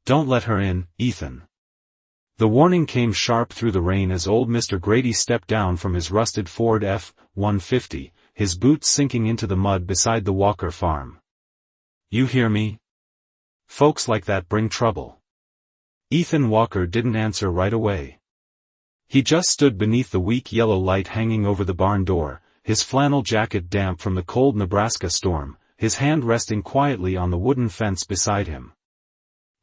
"Don't let her in, Ethan." The warning came sharp through the rain as old Mr. Grady stepped down from his rusted Ford F-150, his boots sinking into the mud beside the Walker farm. "You hear me? Folks like that bring trouble." Ethan Walker didn't answer right away. He just stood beneath the weak yellow light hanging over the barn door, his flannel jacket damp from the cold Nebraska storm, his hand resting quietly on the wooden fence beside him.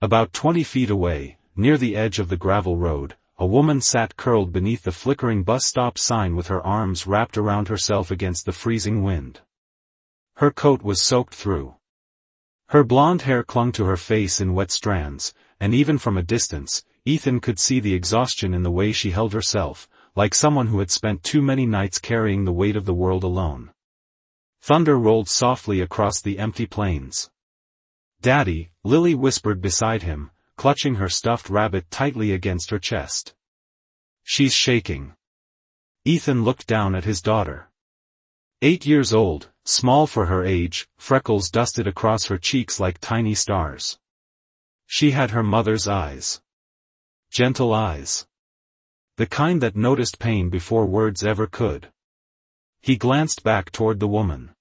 About 20 feet away, near the edge of the gravel road, a woman sat curled beneath the flickering bus stop sign with her arms wrapped around herself against the freezing wind. Her coat was soaked through. Her blonde hair clung to her face in wet strands, and even from a distance, Ethan could see the exhaustion in the way she held herself, like someone who had spent too many nights carrying the weight of the world alone. Thunder rolled softly across the empty plains. "Daddy," Lily whispered beside him, clutching her stuffed rabbit tightly against her chest. "She's shaking." Ethan looked down at his daughter. 8 years old, small for her age, freckles dusted across her cheeks like tiny stars. She had her mother's eyes. Gentle eyes. The kind that noticed pain before words ever could. He glanced back toward the woman.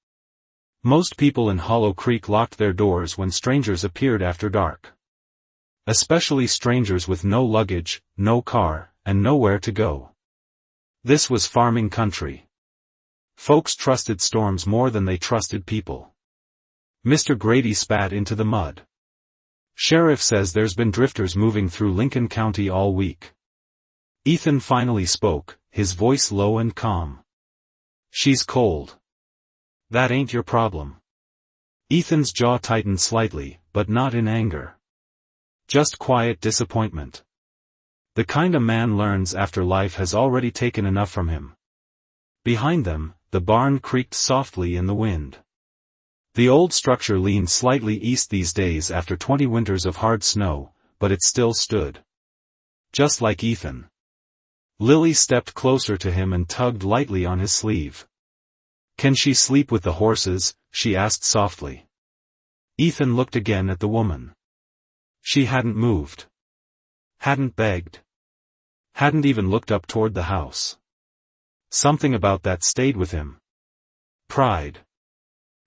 Most people in Hollow Creek locked their doors when strangers appeared after dark. Especially strangers with no luggage, no car, and nowhere to go. This was farming country. Folks trusted storms more than they trusted people. Mr. Grady spat into the mud. "Sheriff says there's been drifters moving through Lincoln County all week." Ethan finally spoke, his voice low and calm. "She's cold. That ain't your problem." Ethan's jaw tightened slightly, but not in anger. Just quiet disappointment. The kind a man learns after life has already taken enough from him. Behind them, the barn creaked softly in the wind. The old structure leaned slightly east these days after 20 winters of hard snow, but it still stood. Just like Ethan. Lily stepped closer to him and tugged lightly on his sleeve. "Can she sleep with the horses?" she asked softly. Ethan looked again at the woman. She hadn't moved. Hadn't begged. Hadn't even looked up toward the house. Something about that stayed with him. Pride.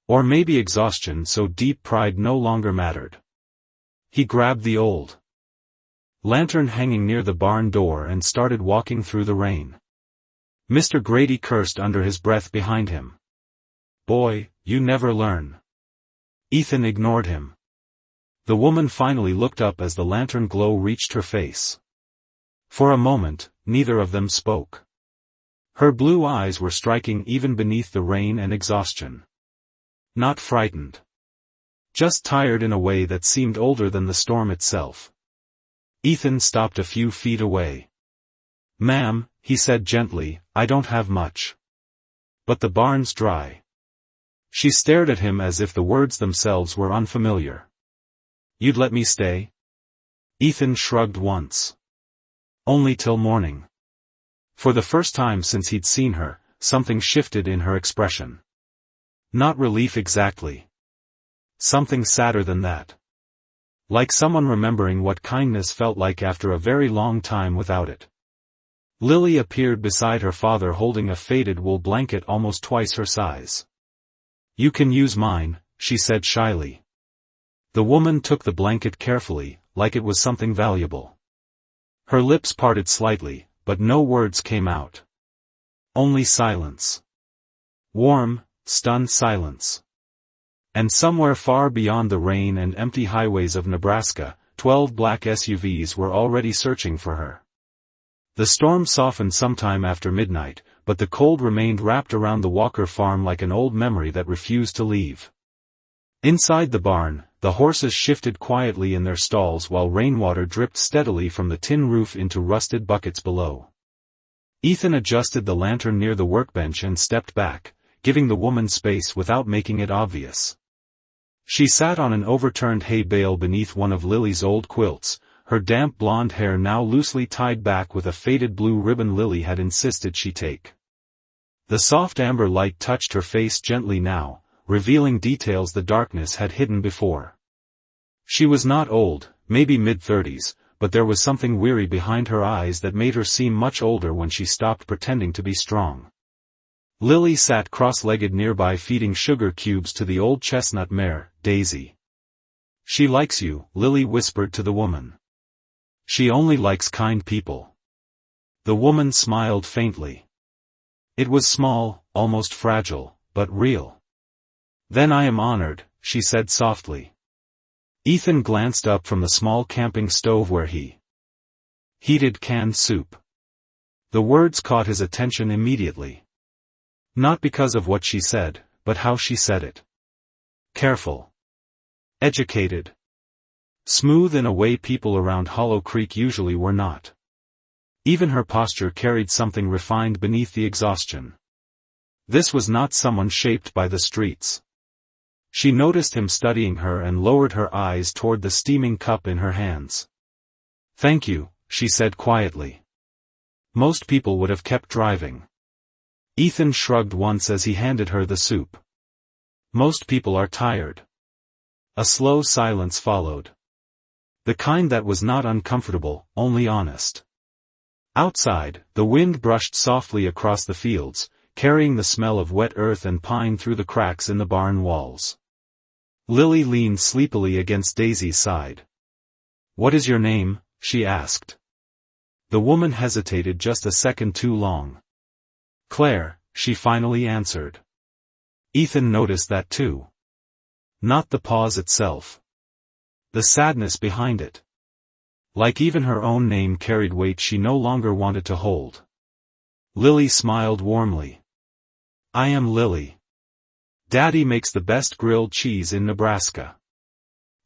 Or maybe exhaustion, so deep pride no longer mattered. He grabbed the old lantern hanging near the barn door and started walking through the rain. Mr. Grady cursed under his breath behind him. "Boy, you never learn." Ethan ignored him. The woman finally looked up as the lantern glow reached her face. For a moment, neither of them spoke. Her blue eyes were striking even beneath the rain and exhaustion. Not frightened. Just tired in a way that seemed older than the storm itself. Ethan stopped a few feet away. "Ma'am," he said gently, "I don't have much. But the barn's dry." She stared at him as if the words themselves were unfamiliar. "You'd let me stay?" Ethan shrugged once. "Only till morning." For the first time since he'd seen her, something shifted in her expression. Not relief exactly. Something sadder than that. Like someone remembering what kindness felt like after a very long time without it. Lily appeared beside her father holding a faded wool blanket almost twice her size. "You can use mine," she said shyly. The woman took the blanket carefully, like it was something valuable. Her lips parted slightly, but no words came out. Only silence. Warm, stunned silence. And somewhere far beyond the rain and empty highways of Nebraska, 12 black SUVs were already searching for her. The storm softened sometime after midnight, but the cold remained wrapped around the Walker farm like an old memory that refused to leave. Inside the barn, the horses shifted quietly in their stalls while rainwater dripped steadily from the tin roof into rusted buckets below. Ethan adjusted the lantern near the workbench and stepped back, giving the woman space without making it obvious. She sat on an overturned hay bale beneath one of Lily's old quilts, her damp blonde hair now loosely tied back with a faded blue ribbon Lily had insisted she take. The soft amber light touched her face gently now, revealing details the darkness had hidden before. She was not old, maybe mid-30s, but there was something weary behind her eyes that made her seem much older when she stopped pretending to be strong. Lily sat cross-legged nearby feeding sugar cubes to the old chestnut mare, Daisy. "She likes you," Lily whispered to the woman. "She only likes kind people." The woman smiled faintly. It was small, almost fragile, but real. "Then I am honored," she said softly. Ethan glanced up from the small camping stove where he heated canned soup. The words caught his attention immediately. Not because of what she said, but how she said it. Careful. Educated. Smooth in a way people around Hollow Creek usually were not. Even her posture carried something refined beneath the exhaustion. This was not someone shaped by the streets. She noticed him studying her and lowered her eyes toward the steaming cup in her hands. "Thank you," she said quietly. Most people would have kept driving. Ethan shrugged once as he handed her the soup. "Most people are tired." A slow silence followed. The kind that was not uncomfortable, only honest. Outside, the wind brushed softly across the fields, carrying the smell of wet earth and pine through the cracks in the barn walls. Lily leaned sleepily against Daisy's side. "What is your name?" she asked. The woman hesitated just a second too long. "Claire," she finally answered. Ethan noticed that too. Not the pause itself. The sadness behind it. Like even her own name carried weight she no longer wanted to hold. Lily smiled warmly. "I am Lily. Daddy makes the best grilled cheese in Nebraska."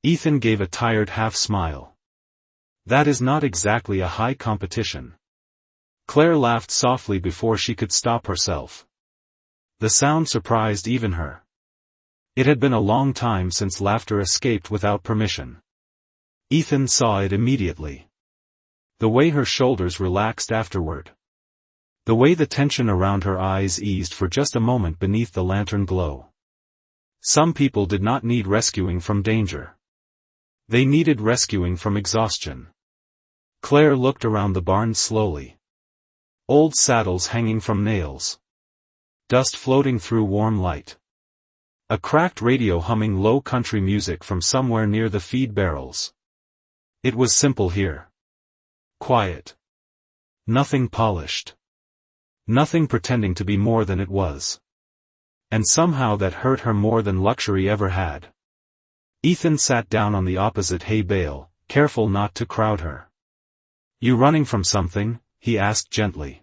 Ethan gave a tired half-smile. "That is not exactly a high competition." Claire laughed softly before she could stop herself. The sound surprised even her. It had been a long time since laughter escaped without permission. Ethan saw it immediately. The way her shoulders relaxed afterward. The way the tension around her eyes eased for just a moment beneath the lantern glow. Some people did not need rescuing from danger. They needed rescuing from exhaustion. Claire looked around the barn slowly. Old saddles hanging from nails. Dust floating through warm light. A cracked radio humming low country music from somewhere near the feed barrels. It was simple here. Quiet. Nothing polished. Nothing pretending to be more than it was. And somehow that hurt her more than luxury ever had. Ethan sat down on the opposite hay bale, careful not to crowd her. "You running from something?" he asked gently.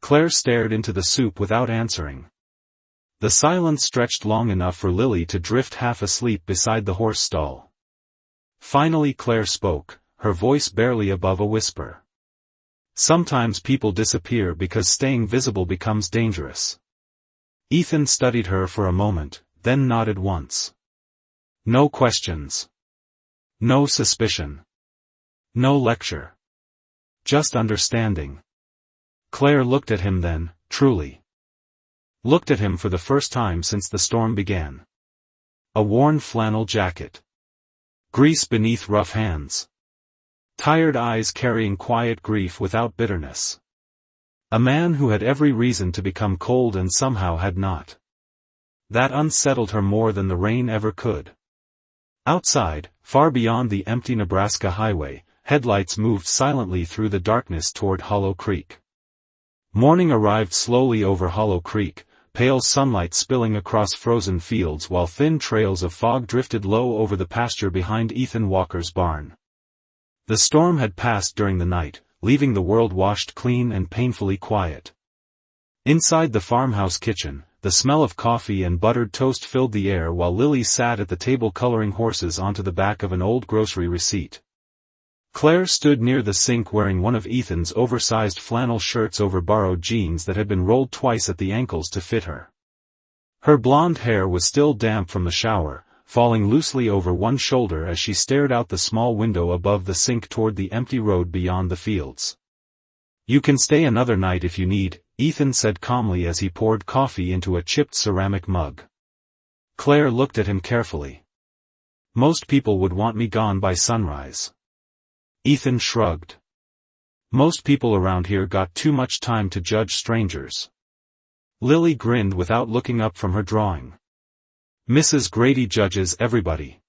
Claire stared into the soup without answering. The silence stretched long enough for Lily to drift half asleep beside the horse stall. Finally Claire spoke, her voice barely above a whisper. "Sometimes people disappear because staying visible becomes dangerous." Ethan studied her for a moment, then nodded once. No questions. No suspicion. No lecture. Just understanding. Claire looked at him then, truly. Looked at him for the first time since the storm began. A worn flannel jacket. Grease beneath rough hands. Tired eyes carrying quiet grief without bitterness. A man who had every reason to become cold and somehow had not. That unsettled her more than the rain ever could. Outside, far beyond the empty Nebraska highway, headlights moved silently through the darkness toward Hollow Creek. Morning arrived slowly over Hollow Creek, pale sunlight spilling across frozen fields while thin trails of fog drifted low over the pasture behind Ethan Walker's barn. The storm had passed during the night, leaving the world washed clean and painfully quiet. Inside the farmhouse kitchen, the smell of coffee and buttered toast filled the air while Lily sat at the table coloring horses onto the back of an old grocery receipt. Claire stood near the sink wearing one of Ethan's oversized flannel shirts over borrowed jeans that had been rolled twice at the ankles to fit her. Her blonde hair was still damp from the shower, falling loosely over one shoulder as she stared out the small window above the sink toward the empty road beyond the fields. "You can stay another night if you need," Ethan said calmly as he poured coffee into a chipped ceramic mug. Claire looked at him carefully. Most people would want me gone by sunrise. Ethan shrugged. Most people around here got too much time to judge strangers. Lily grinned without looking up from her drawing. Mrs. Grady judges everybody.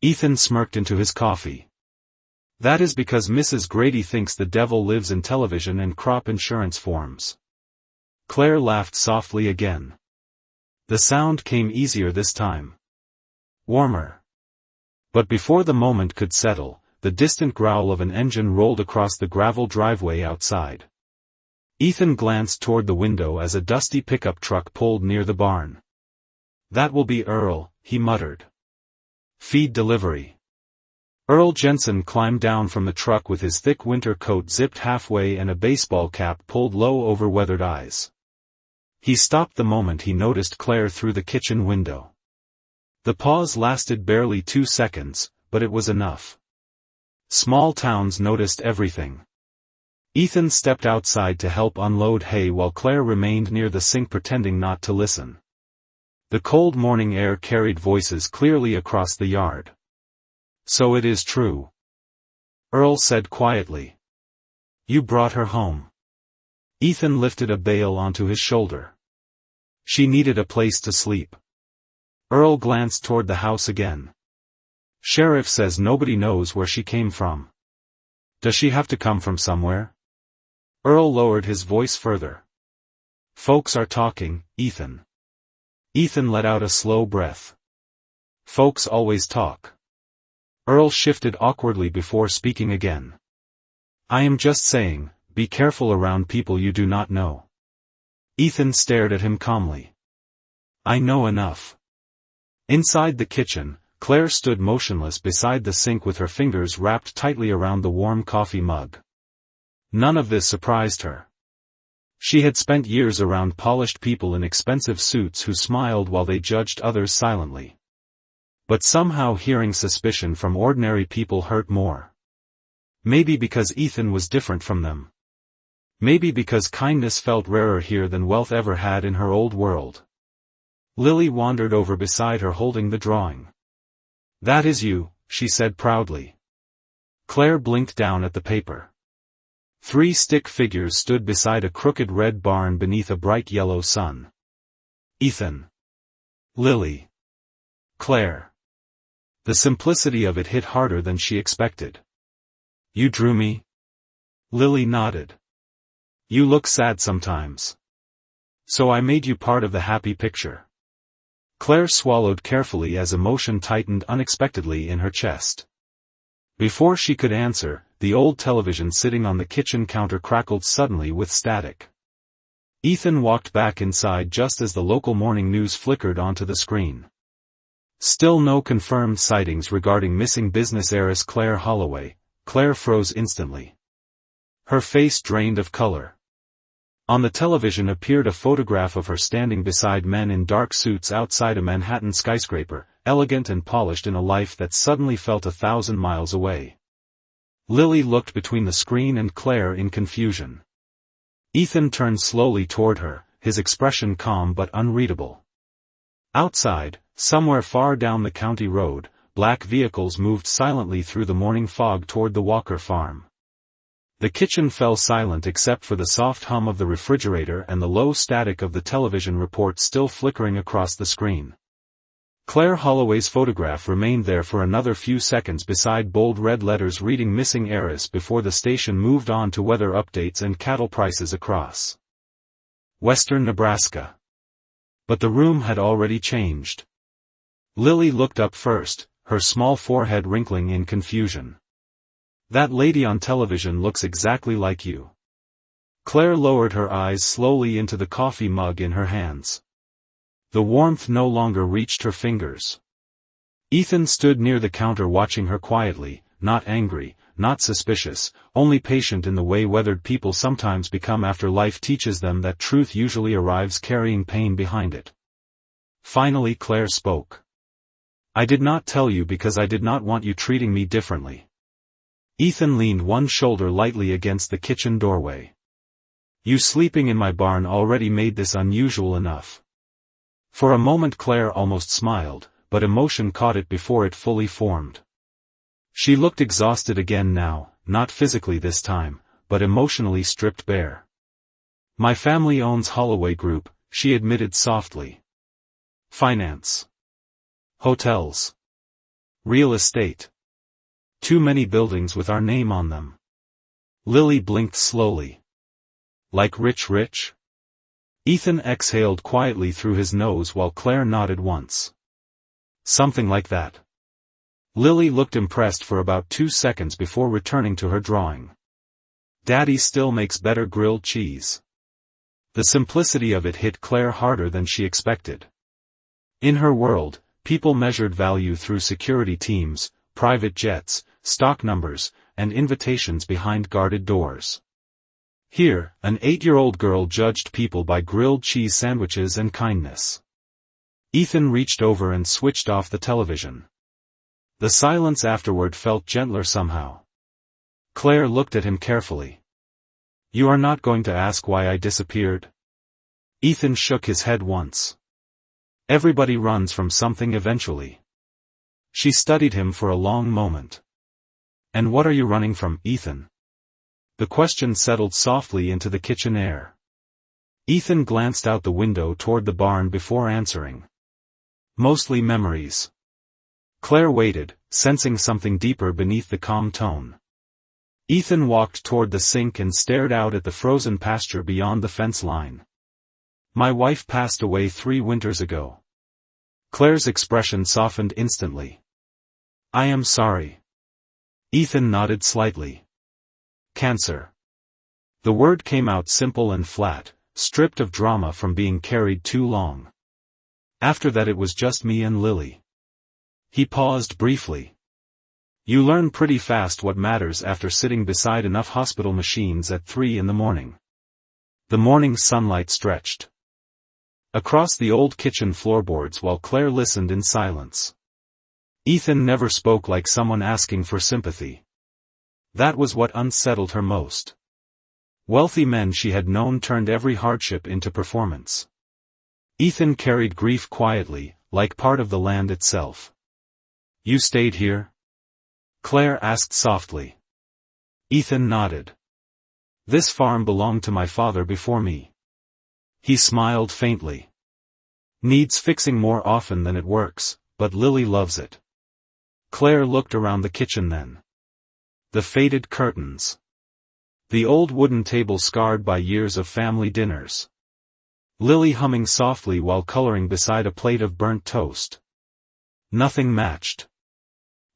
Ethan smirked into his coffee. That is because Mrs. Grady thinks the devil lives in television and crop insurance forms. Claire laughed softly again. The sound came easier this time. Warmer. But before the moment could settle, the distant growl of an engine rolled across the gravel driveway outside. Ethan glanced toward the window as a dusty pickup truck pulled near the barn. That will be Earl, he muttered. Feed delivery. Earl Jensen climbed down from the truck with his thick winter coat zipped halfway and a baseball cap pulled low over weathered eyes. He stopped the moment he noticed Claire through the kitchen window. The pause lasted barely 2 seconds, but it was enough. Small towns noticed everything. Ethan stepped outside to help unload hay while Claire remained near the sink pretending not to listen. The cold morning air carried voices clearly across the yard. So it is true. Earl said quietly. You brought her home. Ethan lifted a bale onto his shoulder. She needed a place to sleep. Earl glanced toward the house again. Sheriff says nobody knows where she came from. Does she have to come from somewhere? Earl lowered his voice further. Folks are talking, Ethan. Ethan let out a slow breath. Folks always talk. Earl shifted awkwardly before speaking again. I am just saying, be careful around people you do not know. Ethan stared at him calmly. I know enough. Inside the kitchen, Claire stood motionless beside the sink with her fingers wrapped tightly around the warm coffee mug. None of this surprised her. She had spent years around polished people in expensive suits who smiled while they judged others silently. But somehow hearing suspicion from ordinary people hurt more. Maybe because Ethan was different from them. Maybe because kindness felt rarer here than wealth ever had in her old world. Lily wandered over beside her holding the drawing. That is you, she said proudly. Claire blinked down at the paper. 3 stick figures stood beside a crooked red barn beneath a bright yellow sun. Ethan. Lily. Claire. The simplicity of it hit harder than she expected. You drew me? Lily nodded. You look sad sometimes. So I made you part of the happy picture. Claire swallowed carefully as emotion tightened unexpectedly in her chest. Before she could answer, the old television sitting on the kitchen counter crackled suddenly with static. Ethan walked back inside just as the local morning news flickered onto the screen. Still no confirmed sightings regarding missing business heiress Claire Holloway. Claire froze instantly. Her face drained of color. On the television appeared a photograph of her standing beside men in dark suits outside a Manhattan skyscraper, elegant and polished in a life that suddenly felt 1,000 miles away. Lily looked between the screen and Claire in confusion. Ethan turned slowly toward her, his expression calm but unreadable. Outside, somewhere far down the county road, black vehicles moved silently through the morning fog toward the Walker farm. The kitchen fell silent except for the soft hum of the refrigerator and the low static of the television report still flickering across the screen. Claire Holloway's photograph remained there for another few seconds beside bold red letters reading Missing Heiress before the station moved on to weather updates and cattle prices across western Nebraska. But the room had already changed. Lily looked up first, her small forehead wrinkling in confusion. That lady on television looks exactly like you. Claire lowered her eyes slowly into the coffee mug in her hands. The warmth no longer reached her fingers. Ethan stood near the counter watching her quietly, not angry, not suspicious, only patient in the way weathered people sometimes become after life teaches them that truth usually arrives carrying pain behind it. Finally Claire spoke. I did not tell you because I did not want you treating me differently. Ethan leaned one shoulder lightly against the kitchen doorway. You sleeping in my barn already made this unusual enough. For a moment Claire almost smiled, but emotion caught it before it fully formed. She looked exhausted again now, not physically this time, but emotionally stripped bare. "My family owns Holloway Group," she admitted softly. "Finance. Hotels. Real estate. Too many buildings with our name on them." Lily blinked slowly. "Like rich? Ethan exhaled quietly through his nose while Claire nodded once. "Something like that." Lily looked impressed for about 2 seconds before returning to her drawing. "Daddy still makes better grilled cheese." The simplicity of it hit Claire harder than she expected. In her world, people measured value through security teams, private jets, stock numbers, and invitations behind guarded doors. Here, an 8-year-old girl judged people by grilled cheese sandwiches and kindness. Ethan reached over and switched off the television. The silence afterward felt gentler somehow. Claire looked at him carefully. "You are not going to ask why I disappeared?" Ethan shook his head once. "Everybody runs from something eventually." She studied him for a long moment. "And what are you running from, Ethan?" The question settled softly into the kitchen air. Ethan glanced out the window toward the barn before answering. "Mostly memories." Claire waited, sensing something deeper beneath the calm tone. Ethan walked toward the sink and stared out at the frozen pasture beyond the fence line. "My wife passed away 3 winters ago." Claire's expression softened instantly. "I am sorry." Ethan nodded slightly. "Cancer." The word came out simple and flat, stripped of drama from being carried too long. After that it was just me and Lily. He paused briefly. "You learn pretty fast what matters after sitting beside enough hospital machines at 3 in the morning." The morning sunlight stretched across the old kitchen floorboards while Claire listened in silence. Ethan never spoke like someone asking for sympathy. That was what unsettled her most. Wealthy men she had known turned every hardship into performance. Ethan carried grief quietly, like part of the land itself. "You stayed here?" Claire asked softly. Ethan nodded. "This farm belonged to my father before me." He smiled faintly. "Needs fixing more often than it works, but Lily loves it." Claire looked around the kitchen then. The faded curtains. The old wooden table scarred by years of family dinners. Lily humming softly while coloring beside a plate of burnt toast. Nothing matched.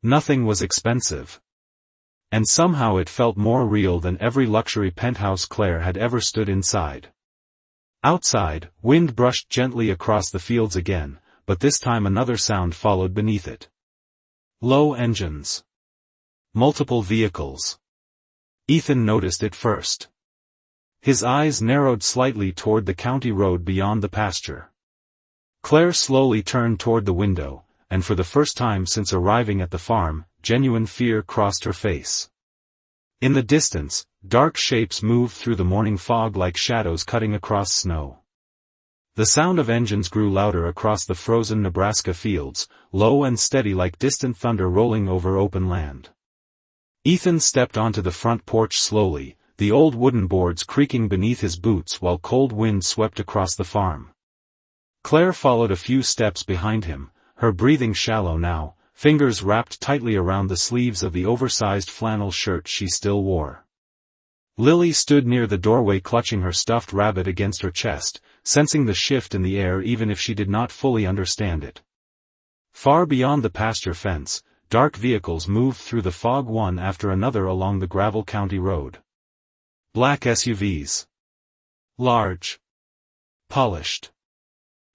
Nothing was expensive. And somehow it felt more real than every luxury penthouse Claire had ever stood inside. Outside, wind brushed gently across the fields again, but this time another sound followed beneath it. Low engines. Multiple vehicles. Ethan noticed it first. His eyes narrowed slightly toward the county road beyond the pasture. Claire slowly turned toward the window, and for the first time since arriving at the farm, genuine fear crossed her face. In the distance, dark shapes moved through the morning fog like shadows cutting across snow. The sound of engines grew louder across the frozen Nebraska fields, low and steady like distant thunder rolling over open land. Ethan stepped onto the front porch slowly, the old wooden boards creaking beneath his boots while cold wind swept across the farm. Claire followed a few steps behind him, her breathing shallow now, fingers wrapped tightly around the sleeves of the oversized flannel shirt she still wore. Lily stood near the doorway clutching her stuffed rabbit against her chest, sensing the shift in the air even if she did not fully understand it. Far beyond the pasture fence, dark vehicles moved through the fog one after another along the gravel county road. Black SUVs. Large. Polished.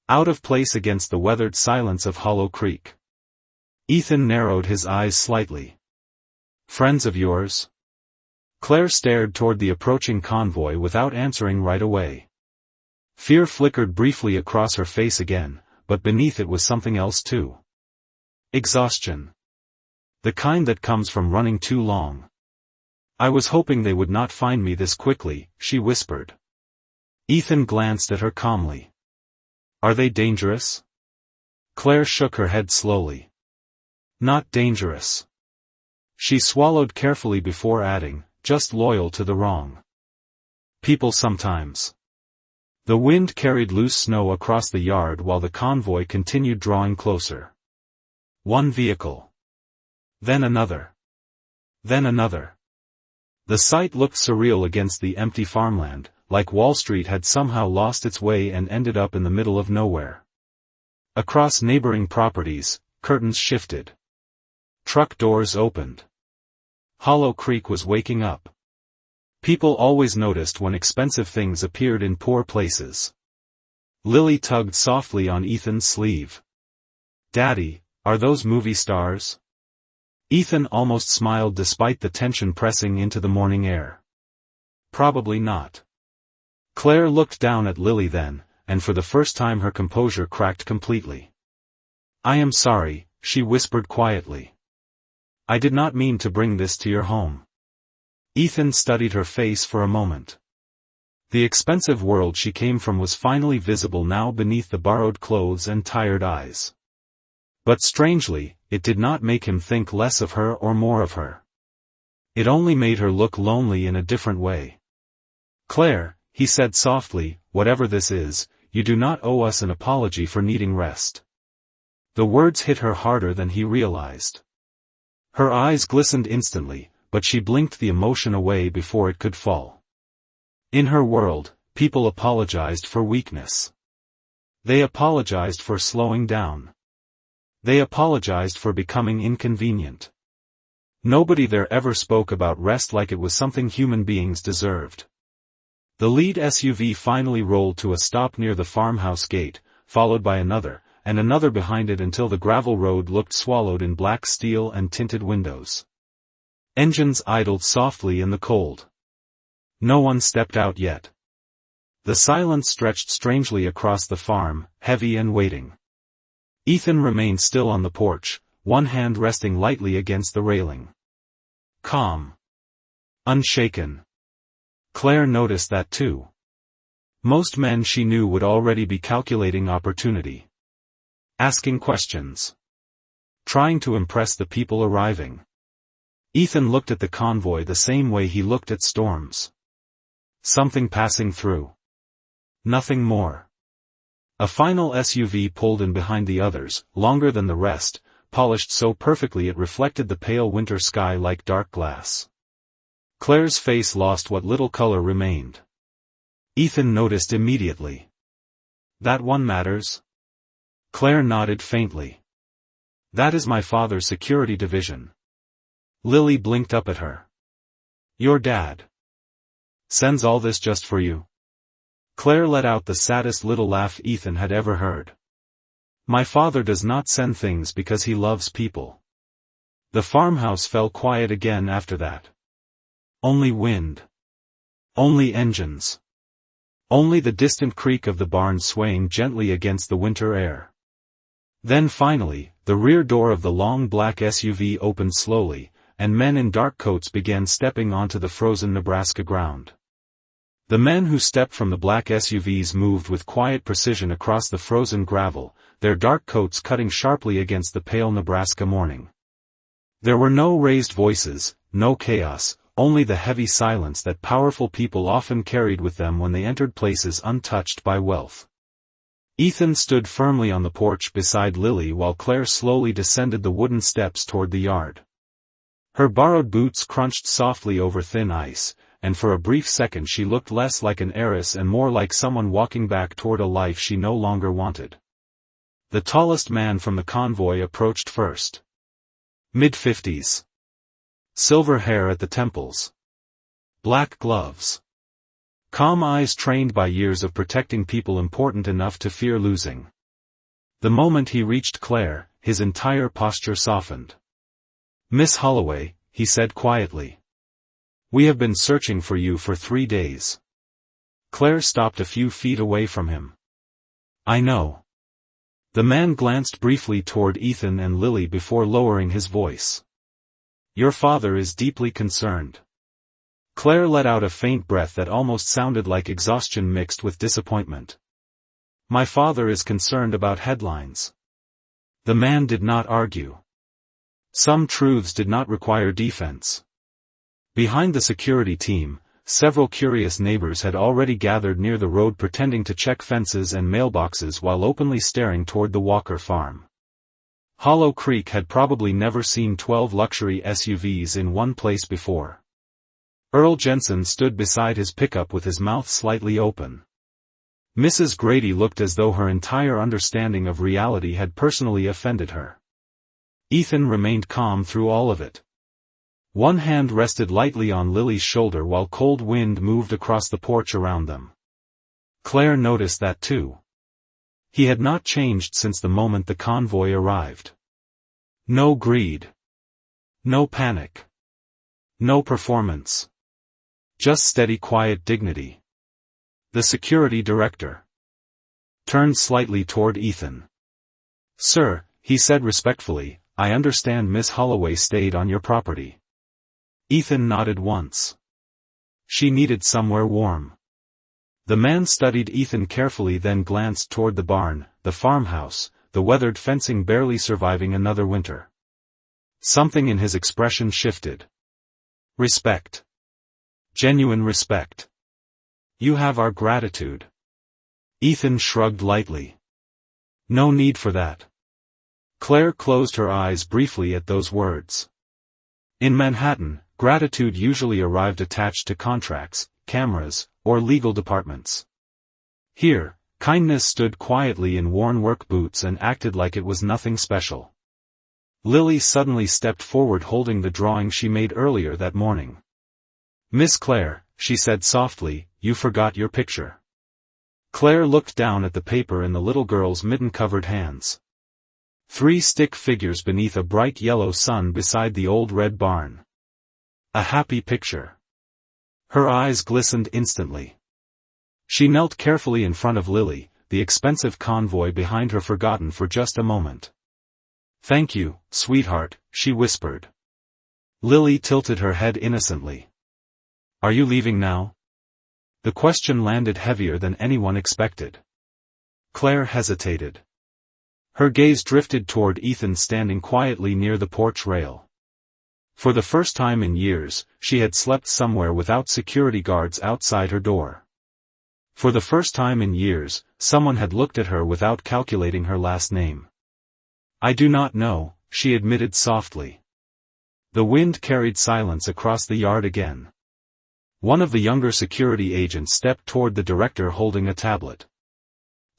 Out of place against the weathered silence of Hollow Creek. Ethan narrowed his eyes slightly. "Friends of yours?" Claire stared toward the approaching convoy without answering right away. Fear flickered briefly across her face again, but beneath it was something else too. Exhaustion. The kind that comes from running too long. "I was hoping they would not find me this quickly," she whispered. Ethan glanced at her calmly. "Are they dangerous?" Claire shook her head slowly. Not dangerous. She swallowed carefully before adding, just loyal to the wrong people sometimes. The wind carried loose snow across the yard while the convoy continued drawing closer. One vehicle. Then another. Then another. The sight looked surreal against the empty farmland, like Wall Street had somehow lost its way and ended up in the middle of nowhere. Across neighboring properties, curtains shifted. Truck doors opened. Hollow Creek was waking up. People always noticed when expensive things appeared in poor places. Lily tugged softly on Ethan's sleeve. Daddy, are those movie stars? Ethan almost smiled despite the tension pressing into the morning air. Probably not. Claire looked down at Lily then, and for the first time her composure cracked completely. I am sorry, she whispered quietly. I did not mean to bring this to your home. Ethan studied her face for a moment. The expensive world she came from was finally visible now beneath the borrowed clothes and tired eyes. But strangely, it did not make him think less of her or more of her. It only made her look lonely in a different way. Claire, he said softly, whatever this is, you do not owe us an apology for needing rest. The words hit her harder than he realized. Her eyes glistened instantly, but she blinked the emotion away before it could fall. In her world, people apologized for weakness. They apologized for slowing down. They apologized for becoming inconvenient. Nobody there ever spoke about rest like it was something human beings deserved. The lead SUV finally rolled to a stop near the farmhouse gate, followed by another, and another behind it until the gravel road looked swallowed in black steel and tinted windows. Engines idled softly in the cold. No one stepped out yet. The silence stretched strangely across the farm, heavy and waiting. Ethan remained still on the porch, one hand resting lightly against the railing. Calm. Unshaken. Claire noticed that too. Most men she knew would already be calculating opportunity. Asking questions. Trying to impress the people arriving. Ethan looked at the convoy the same way he looked at storms. Something passing through. Nothing more. A final SUV pulled in behind the others, longer than the rest, polished so perfectly it reflected the pale winter sky like dark glass. Claire's face lost what little color remained. Ethan noticed immediately. That one matters? Claire nodded faintly. That is my father's security division. Lily blinked up at her. Your dad sends all this just for you? Claire let out the saddest little laugh Ethan had ever heard. My father does not send things because he loves people. The farmhouse fell quiet again after that. Only wind. Only engines. Only the distant creak of the barn swaying gently against the winter air. Then finally, the rear door of the long black SUV opened slowly, and men in dark coats began stepping onto the frozen Nebraska ground. The men who stepped from the black SUVs moved with quiet precision across the frozen gravel, their dark coats cutting sharply against the pale Nebraska morning. There were no raised voices, no chaos, only the heavy silence that powerful people often carried with them when they entered places untouched by wealth. Ethan stood firmly on the porch beside Lily while Claire slowly descended the wooden steps toward the yard. Her borrowed boots crunched softly over thin ice, and for a brief second she looked less like an heiress and more like someone walking back toward a life she no longer wanted. The tallest man from the convoy approached first. Mid-50s. Silver hair at the temples. Black gloves. Calm eyes trained by years of protecting people important enough to fear losing. The moment he reached Claire, his entire posture softened. Miss Holloway, he said quietly. We have been searching for you for 3 days. Claire stopped a few feet away from him. I know. The man glanced briefly toward Ethan and Lily before lowering his voice. Your father is deeply concerned. Claire let out a faint breath that almost sounded like exhaustion mixed with disappointment. My father is concerned about headlines. The man did not argue. Some truths did not require defense. Behind the security team, several curious neighbors had already gathered near the road pretending to check fences and mailboxes while openly staring toward the Walker farm. Hollow Creek had probably never seen 12 luxury SUVs in one place before. Earl Jensen stood beside his pickup with his mouth slightly open. Mrs. Grady looked as though her entire understanding of reality had personally offended her. Ethan remained calm through all of it. One hand rested lightly on Lily's shoulder while cold wind moved across the porch around them. Claire noticed that too. He had not changed since the moment the convoy arrived. No greed. No panic. No performance. Just steady quiet dignity. The security director turned slightly toward Ethan. "Sir," he said respectfully, "I understand Miss Holloway stayed on your property." Ethan nodded once. She needed somewhere warm. The man studied Ethan carefully, then glanced toward the barn, the farmhouse, the weathered fencing barely surviving another winter. Something in his expression shifted. Respect. Genuine respect. "You have our gratitude." Ethan shrugged lightly. "No need for that." Claire closed her eyes briefly at those words. In Manhattan, gratitude usually arrived attached to contracts, cameras, or legal departments. Here, kindness stood quietly in worn work boots and acted like it was nothing special. Lily suddenly stepped forward holding the drawing she made earlier that morning. "Miss Claire," she said softly, "you forgot your picture." Claire looked down at the paper in the little girl's mitten-covered hands. 3 stick figures beneath a bright yellow sun beside the old red barn. A happy picture. Her eyes glistened instantly. She knelt carefully in front of Lily, the expensive convoy behind her forgotten for just a moment. "Thank you, sweetheart," she whispered. Lily tilted her head innocently. "Are you leaving now?" The question landed heavier than anyone expected. Claire hesitated. Her gaze drifted toward Ethan standing quietly near the porch rail. For the first time in years, she had slept somewhere without security guards outside her door. For the first time in years, someone had looked at her without calculating her last name. "I do not know," she admitted softly. The wind carried silence across the yard again. One of the younger security agents stepped toward the director holding a tablet.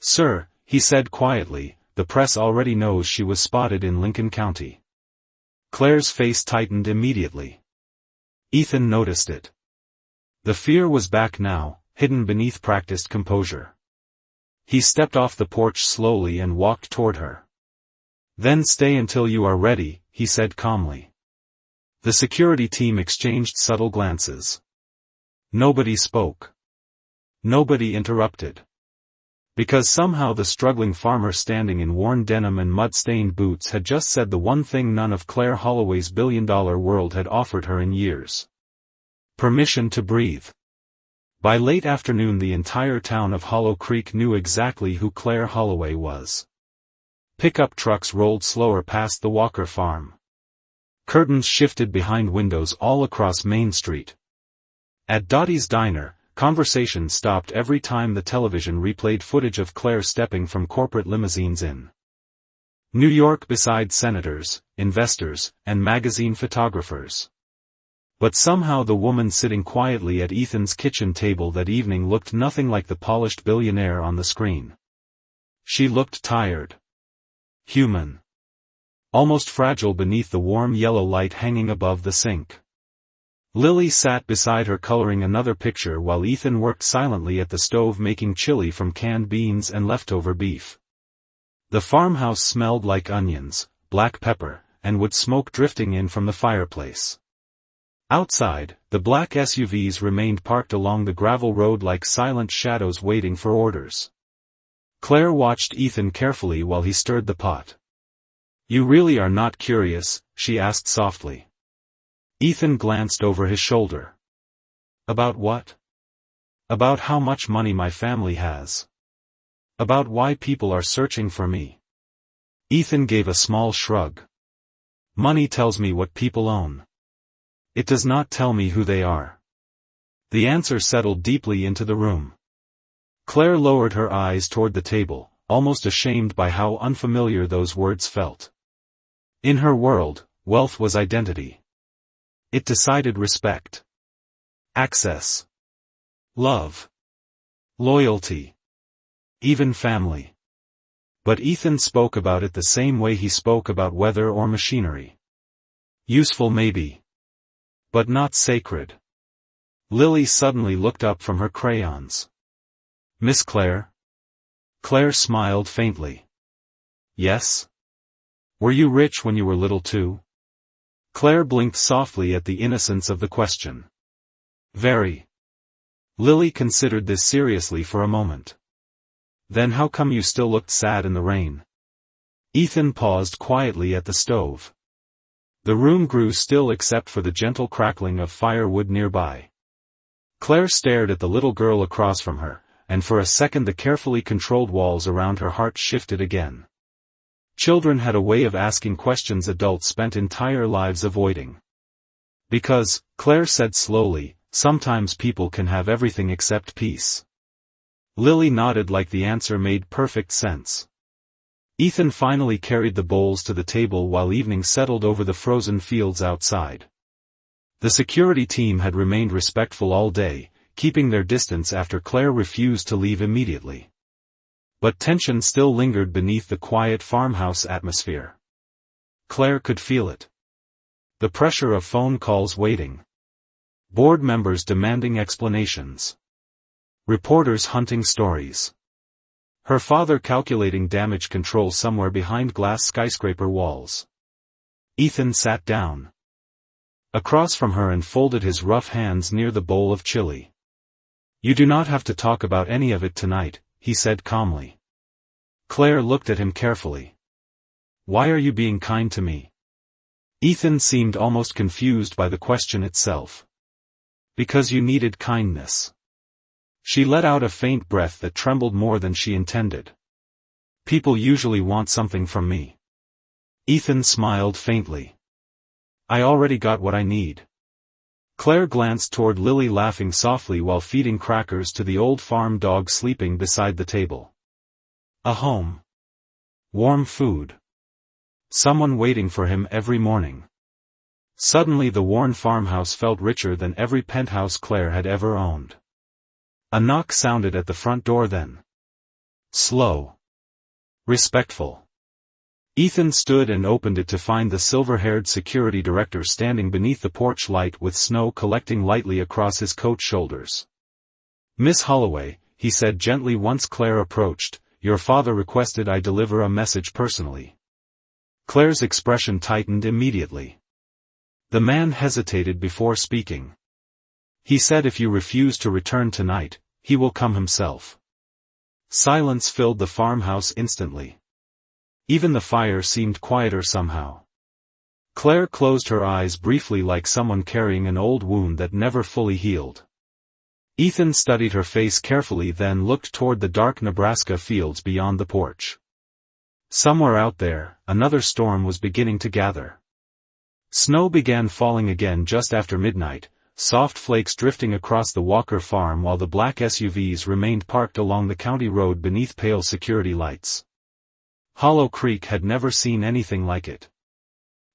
"Sir," he said quietly, "the press already knows she was spotted in Lincoln County." Claire's face tightened immediately. Ethan noticed it. The fear was back now, hidden beneath practiced composure. He stepped off the porch slowly and walked toward her. "Then stay until you are ready," he said calmly. The security team exchanged subtle glances. Nobody spoke. Nobody interrupted. Because somehow the struggling farmer standing in worn denim and mud-stained boots had just said the one thing none of Claire Holloway's billion-dollar world had offered her in years. Permission to breathe. By late afternoon the entire town of Hollow Creek knew exactly who Claire Holloway was. Pickup trucks rolled slower past the Walker farm. Curtains shifted behind windows all across Main Street. At Dottie's Diner, conversation stopped every time the television replayed footage of Claire stepping from corporate limousines in New York beside senators, investors, and magazine photographers. But somehow the woman sitting quietly at Ethan's kitchen table that evening looked nothing like the polished billionaire on the screen. She looked tired. Human. Almost fragile beneath the warm yellow light hanging above the sink. Lily sat beside her coloring another picture while Ethan worked silently at the stove making chili from canned beans and leftover beef. The farmhouse smelled like onions, black pepper, and wood smoke drifting in from the fireplace. Outside, the black SUVs remained parked along the gravel road like silent shadows waiting for orders. Claire watched Ethan carefully while he stirred the pot. "You really are not curious?" she asked softly. Ethan glanced over his shoulder. "About what?" "About how much money my family has. About why people are searching for me." Ethan gave a small shrug. Money tells me what people own. It does not tell me who they are. The answer settled deeply into the room. Claire lowered her eyes toward the table, almost ashamed by how unfamiliar those words felt. In her world, wealth was identity. It decided respect, access, love, loyalty, even family. But Ethan spoke about it the same way he spoke about weather or machinery. Useful maybe, but not sacred. Lily suddenly looked up from her crayons. Miss Claire? Claire smiled faintly. Yes? Were you rich when you were little too? Claire blinked softly at the innocence of the question. Very. Lily considered this seriously for a moment. Then how come you still looked sad in the rain? Ethan paused quietly at the stove. The room grew still except for the gentle crackling of firewood nearby. Claire stared at the little girl across from her, and for a second the carefully controlled walls around her heart shifted again. Children had a way of asking questions adults spent entire lives avoiding. Because, Claire said slowly, sometimes people can have everything except peace. Lily nodded like the answer made perfect sense. Ethan finally carried the bowls to the table while evening settled over the frozen fields outside. The security team had remained respectful all day, keeping their distance after Claire refused to leave immediately. But tension still lingered beneath the quiet farmhouse atmosphere. Claire could feel it. The pressure of phone calls waiting. Board members demanding explanations. Reporters hunting stories. Her father calculating damage control somewhere behind glass skyscraper walls. Ethan sat down across from her and folded his rough hands near the bowl of chili. You do not have to talk about any of it tonight, he said calmly. Claire looked at him carefully. Why are you being kind to me? Ethan seemed almost confused by the question itself. Because you needed kindness. She let out a faint breath that trembled more than she intended. People usually want something from me. Ethan smiled faintly. I already got what I need. Claire glanced toward Lily laughing softly while feeding crackers to the old farm dog sleeping beside the table. A home. Warm food. Someone waiting for him every morning. Suddenly the worn farmhouse felt richer than every penthouse Claire had ever owned. A knock sounded at the front door then. Slow. Respectful. Ethan stood and opened it to find the silver-haired security director standing beneath the porch light with snow collecting lightly across his coat shoulders. Miss Holloway, he said gently once Claire approached, your father requested I deliver a message personally. Claire's expression tightened immediately. The man hesitated before speaking. He said if you refuse to return tonight, he will come himself. Silence filled the farmhouse instantly. Even the fire seemed quieter somehow. Claire closed her eyes briefly like someone carrying an old wound that never fully healed. Ethan studied her face carefully then looked toward the dark Nebraska fields beyond the porch. Somewhere out there, another storm was beginning to gather. Snow began falling again just after midnight, soft flakes drifting across the Walker farm while the black SUVs remained parked along the county road beneath pale security lights. Hollow Creek had never seen anything like it.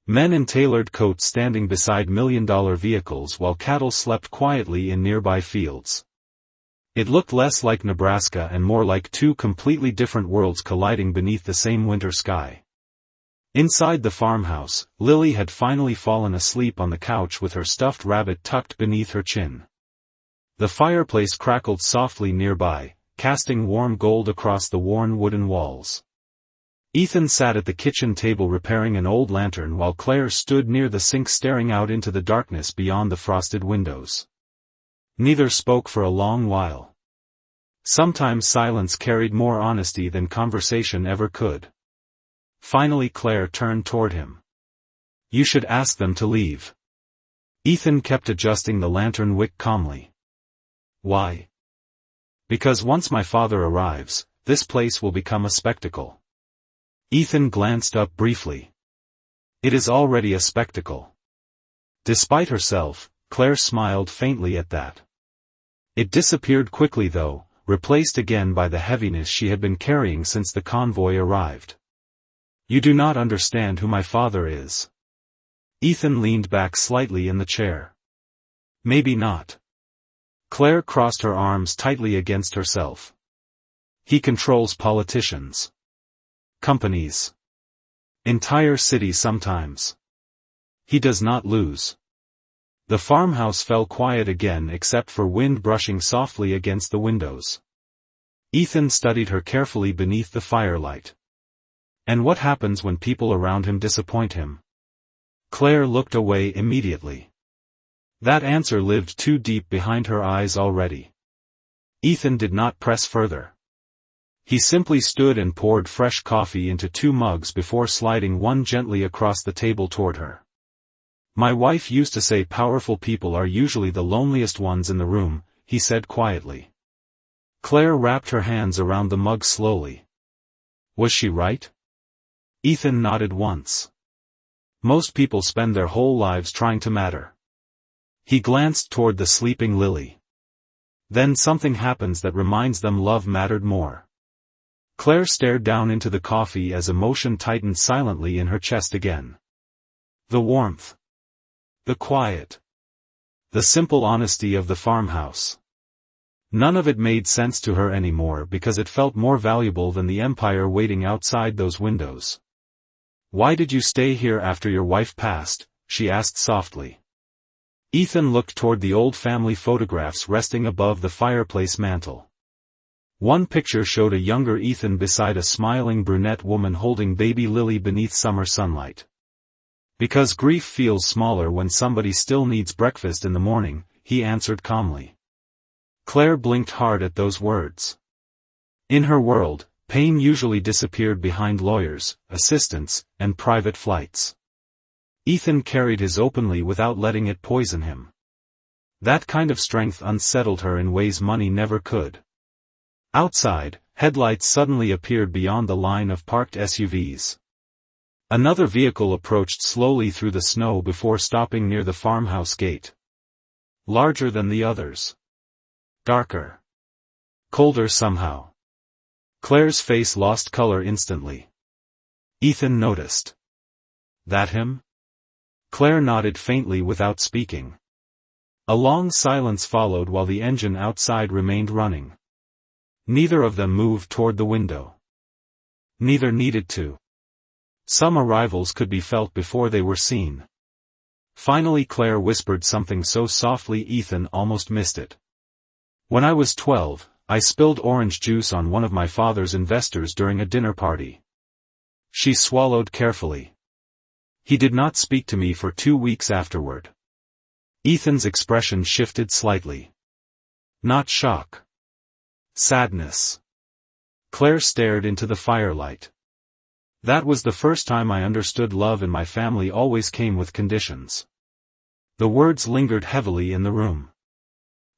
Men in tailored coats standing beside million-dollar vehicles while cattle slept quietly in nearby fields. It looked less like Nebraska and more like two completely different worlds colliding beneath the same winter sky. Inside the farmhouse, Lily had finally fallen asleep on the couch with her stuffed rabbit tucked beneath her chin. The fireplace crackled softly nearby, casting warm gold across the worn wooden walls. Ethan sat at the kitchen table repairing an old lantern while Claire stood near the sink staring out into the darkness beyond the frosted windows. Neither spoke for a long while. Sometimes silence carried more honesty than conversation ever could. Finally Claire turned toward him. You should ask them to leave. Ethan kept adjusting the lantern wick calmly. Why? Because once my father arrives, this place will become a spectacle. Ethan glanced up briefly. It is already a spectacle. Despite herself, Claire smiled faintly at that. It disappeared quickly though, replaced again by the heaviness she had been carrying since the convoy arrived. You do not understand who my father is. Ethan leaned back slightly in the chair. Maybe not. Claire crossed her arms tightly against herself. He controls politicians. Companies. Entire cities sometimes. He does not lose. The farmhouse fell quiet again except for wind brushing softly against the windows. Ethan studied her carefully beneath the firelight. And what happens when people around him disappoint him? Claire looked away immediately. That answer lived too deep behind her eyes already. Ethan did not press further. He simply stood and poured fresh coffee into 2 mugs before sliding one gently across the table toward her. My wife used to say powerful people are usually the loneliest ones in the room, he said quietly. Claire wrapped her hands around the mug slowly. Was she right? Ethan nodded once. Most people spend their whole lives trying to matter. He glanced toward the sleeping Lily. Then something happens that reminds them love mattered more. Claire stared down into the coffee as emotion tightened silently in her chest again. The warmth. The quiet. The simple honesty of the farmhouse. None of it made sense to her anymore because it felt more valuable than the empire waiting outside those windows. Why did you stay here after your wife passed? She asked softly. Ethan looked toward the old family photographs resting above the fireplace mantel. One picture showed a younger Ethan beside a smiling brunette woman holding baby Lily beneath summer sunlight. Because grief feels smaller when somebody still needs breakfast in the morning, he answered calmly. Claire blinked hard at those words. In her world, pain usually disappeared behind lawyers, assistants, and private flights. Ethan carried his openly without letting it poison him. That kind of strength unsettled her in ways money never could. Outside, headlights suddenly appeared beyond the line of parked SUVs. Another vehicle approached slowly through the snow before stopping near the farmhouse gate. Larger than the others. Darker. Colder somehow. Claire's face lost color instantly. Ethan noticed. That him? Claire nodded faintly without speaking. A long silence followed while the engine outside remained running. Neither of them moved toward the window. Neither needed to. Some arrivals could be felt before they were seen. Finally Claire whispered something so softly Ethan almost missed it. When I was 12, I spilled orange juice on one of my father's investors during a dinner party. She swallowed carefully. He did not speak to me for 2 weeks afterward. Ethan's expression shifted slightly. Not shock. Sadness. Claire stared into the firelight. That was the first time I understood love in my family always came with conditions. The words lingered heavily in the room.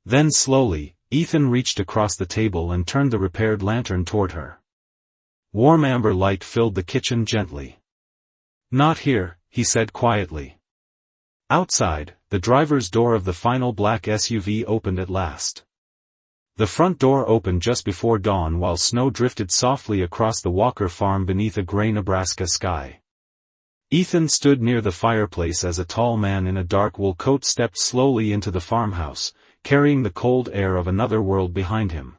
Then slowly, Ethan reached across the table and turned the repaired lantern toward her. Warm amber light filled the kitchen gently. Not here, he said quietly. Outside, the driver's door of the final black SUV opened at last. The front door opened just before dawn while snow drifted softly across the Walker farm beneath a gray Nebraska sky. Ethan stood near the fireplace as a tall man in a dark wool coat stepped slowly into the farmhouse, carrying the cold air of another world behind him.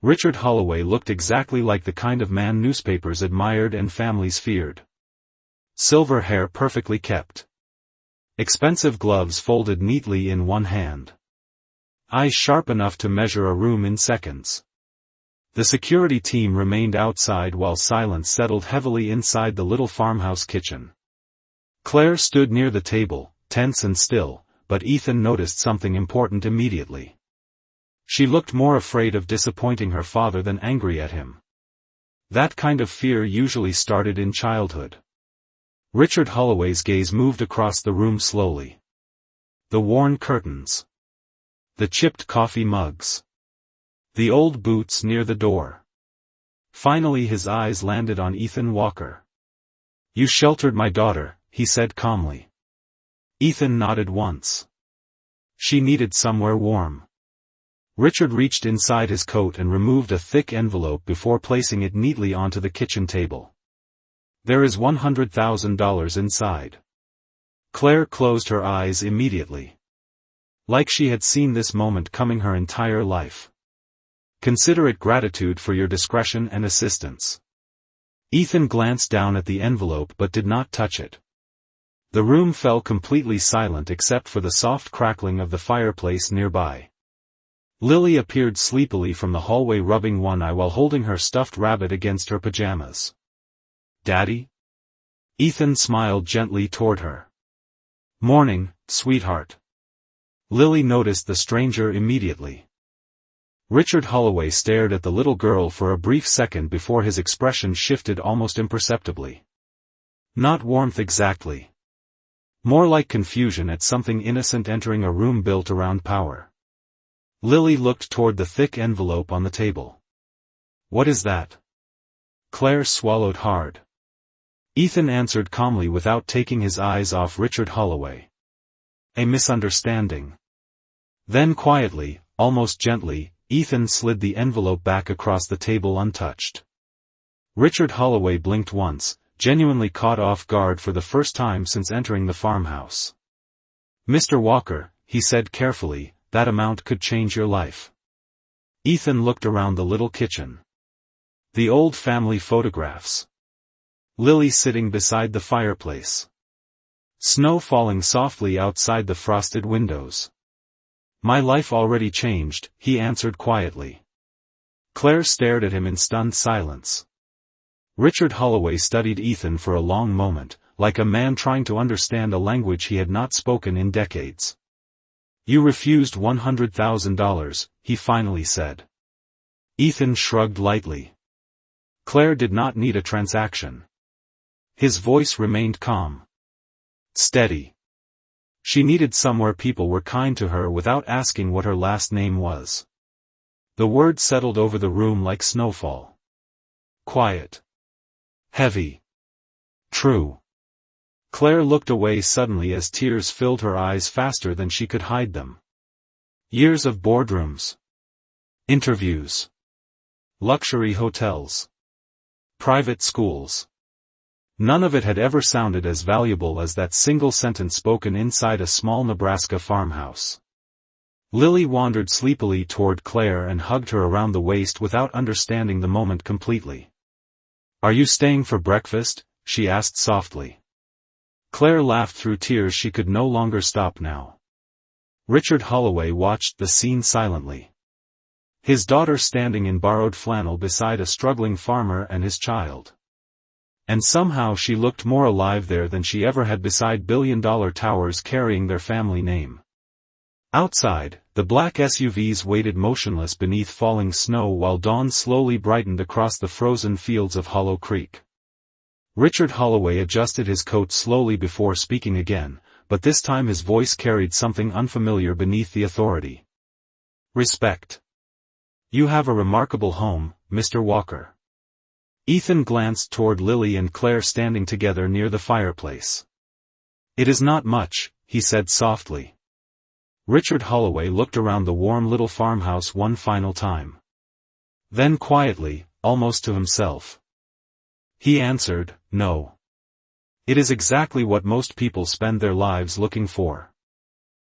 Richard Holloway looked exactly like the kind of man newspapers admired and families feared. Silver hair perfectly kept. Expensive gloves folded neatly in one hand. Eyes sharp enough to measure a room in seconds. The security team remained outside while silence settled heavily inside the little farmhouse kitchen. Claire stood near the table, tense and still, but Ethan noticed something important immediately. She looked more afraid of disappointing her father than angry at him. That kind of fear usually started in childhood. Richard Holloway's gaze moved across the room slowly. The worn curtains. The chipped coffee mugs. The old boots near the door. Finally his eyes landed on Ethan Walker. "You sheltered my daughter," he said calmly. Ethan nodded once. "She needed somewhere warm." Richard reached inside his coat and removed a thick envelope before placing it neatly onto the kitchen table. "There is $100,000 inside." Claire closed her eyes immediately. Like she had seen this moment coming her entire life. "Consider it gratitude for your discretion and assistance." Ethan glanced down at the envelope but did not touch it. The room fell completely silent except for the soft crackling of the fireplace nearby. Lily appeared sleepily from the hallway, rubbing one eye while holding her stuffed rabbit against her pajamas. "Daddy?" Ethan smiled gently toward her. "Morning, sweetheart." Lily noticed the stranger immediately. Richard Holloway stared at the little girl for a brief second before his expression shifted almost imperceptibly. Not warmth exactly. More like confusion at something innocent entering a room built around power. Lily looked toward the thick envelope on the table. "What is that?" Claire swallowed hard. Ethan answered calmly without taking his eyes off Richard Holloway. "A misunderstanding." Then quietly, almost gently, Ethan slid the envelope back across the table untouched. Richard Holloway blinked once, genuinely caught off guard for the first time since entering the farmhouse. "Mr. Walker," he said carefully, "that amount could change your life." Ethan looked around the little kitchen. The old family photographs. Lily sitting beside the fireplace. Snow falling softly outside the frosted windows. "My life already changed," he answered quietly. Claire stared at him in stunned silence. Richard Holloway studied Ethan for a long moment, like a man trying to understand a language he had not spoken in decades. "You refused $100,000, he finally said. Ethan shrugged lightly. Claire did not need a transaction. His voice remained calm. Steady. She needed somewhere people were kind to her without asking what her last name was. The word settled over the room like snowfall. Quiet. Heavy. True. Claire looked away suddenly as tears filled her eyes faster than she could hide them. Years of boardrooms. Interviews. Luxury hotels. Private schools. None of it had ever sounded as valuable as that single sentence spoken inside a small Nebraska farmhouse. Lily wandered sleepily toward Claire and hugged her around the waist without understanding the moment completely. "Are you staying for breakfast?" she asked softly. Claire laughed through tears she could no longer stop now. Richard Holloway watched the scene silently. His daughter standing in borrowed flannel beside a struggling farmer and his child. And somehow she looked more alive there than she ever had beside billion-dollar towers carrying their family name. Outside, the black SUVs waited motionless beneath falling snow while dawn slowly brightened across the frozen fields of Hollow Creek. Richard Holloway adjusted his coat slowly before speaking again, but this time his voice carried something unfamiliar beneath the authority. "Respect. You have a remarkable home, Mr. Walker." Ethan glanced toward Lily and Claire standing together near the fireplace. "It is not much," he said softly. Richard Holloway looked around the warm little farmhouse one final time. Then quietly, almost to himself, he answered, "No. It is exactly what most people spend their lives looking for."